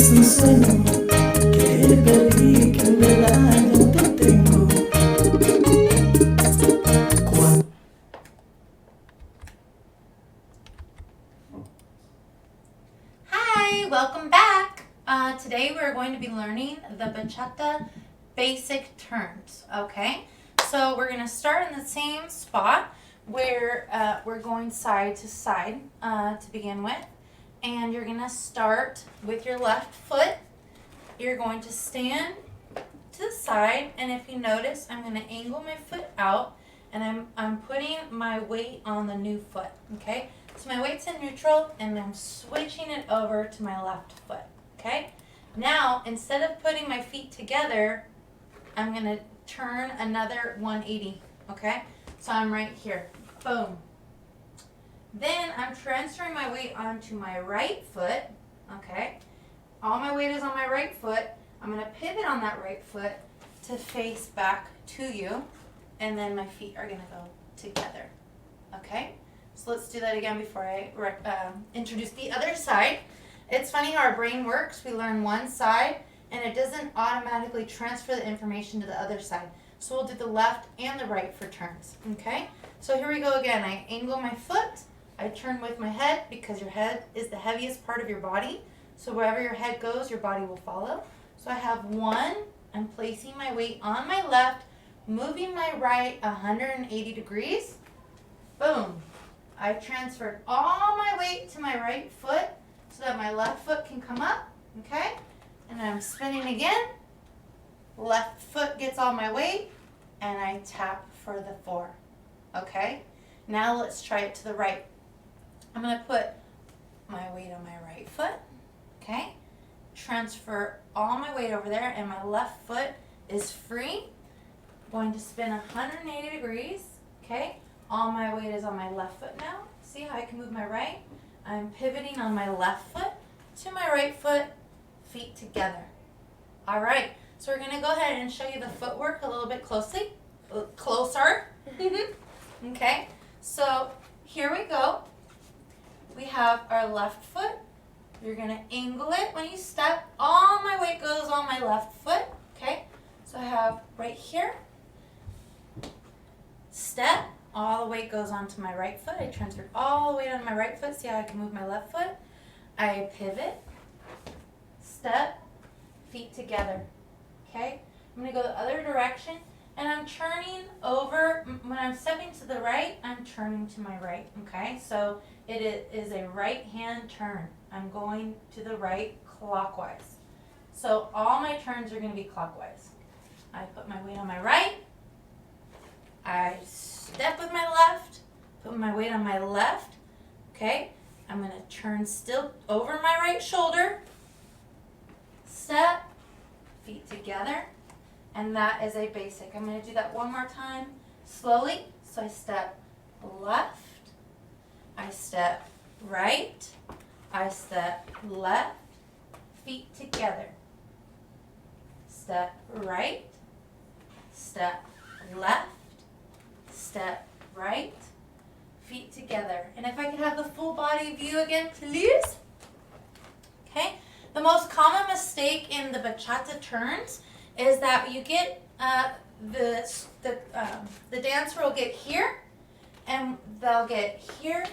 Es un sueño que perdí, que en verdad no te tengo. Hi, welcome back. Today we're going to be learning the bachata basic turns, okay? So we're going to start in the same spot where we're going side to side to begin with. And you're going to start with your left foot. You're going to stand to the side, and if you notice, I'm going to angle my foot out, and I'm putting my weight on the new foot, okay? So my weight's in neutral, and I'm switching it over to my left foot, okay? Now, instead of putting my feet together, I'm going to turn another 180, okay? So I'm right here, boom. Then I'm transferring my weight onto my right foot, okay? All my weight is on my right foot. I'm going to pivot on that right foot to face back to you, and then my feet are going to go together, okay? So let's do that again before I introduce the other side. It's funny how our brain works. We learn one side, and it doesn't automatically transfer the information to the other side. So we'll do the left and the right for turns, okay? So here we go again. I angle my foot. I turn with my head because your head is the heaviest part of your body. So wherever your head goes, your body will follow. So I have one. I'm placing my weight on my left, moving my right 180 degrees. Boom. I transferred all my weight to my right foot so that my left foot can come up, okay? And I'm spinning again. Left foot gets all my weight, and I tap for the 4, okay? Now let's try it to the right. I'm going to put my weight on my right foot, okay? Transfer all my weight over there, and my left foot is free. Going to spin 180 degrees, okay? All my weight is on my left foot now. See how I can move my right? I'm pivoting on my left foot to my right foot, feet together. All right, so we're gonna go ahead and show you the footwork a little bit closer. Okay, so here we go. We have our left foot. You're gonna angle it when you step. All my weight goes on my left foot, okay? So I have right here, step, all the weight goes onto my right foot. I transferred all the weight on my right foot. See how I can move my left foot? I pivot, step, feet together, okay? I'm gonna go the other direction, and I'm turning over. When I'm stepping to the right, I'm turning to my right, okay? So it is a right hand turn. I'm going to the right clockwise. So all my turns are gonna be clockwise. I put my weight on my right, I step with my left, put my weight on my left, okay? I'm gonna turn still over my right shoulder, step, feet together, and that is a basic. I'm gonna do that one more time, slowly. So I step left, I step right, I step left, feet together, step right, step left, step right, feet together. And if I could have the full body view again, please. Okay. The most common mistake in the bachata turns is that you get the dancer will get here, and they'll get here,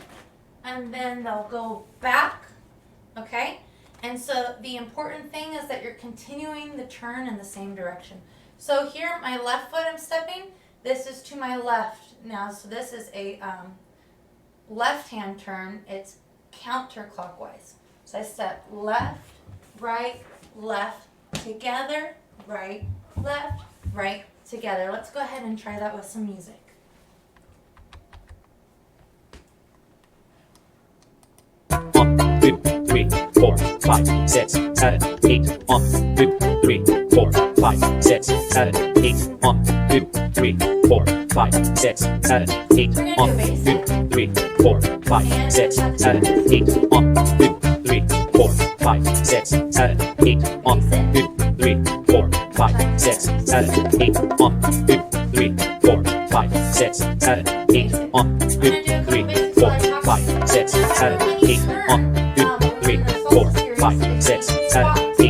and then they'll go back. Okay. And so the important thing is that you're continuing the turn in the same direction. So here, my left foot I'm stepping. This is to my left now, so this is a left-hand turn. It's counterclockwise. So I step left, left, together, right, together. Let's go ahead and try that with some music. 1, 2, 3, 4, 5, 6, 7, 8. 1, 2, 3, 4, 5, 6, 7, 8. 1, 2, 3, 4, 5, 6, 7, 8. 1, 2, 3, 4, 5, 6, 7, 8. 1, 2, 3, 4, 5, 6, 7, 8. 1, 2, 3, 4, 5, 6, 7, 8. 1, 2, 3, 4, 5, 6, 7, 8. 1, 2, 3, 4, 5, 6, 7, 8. 1, 2, 3, 4, 5, 6, 7, 8.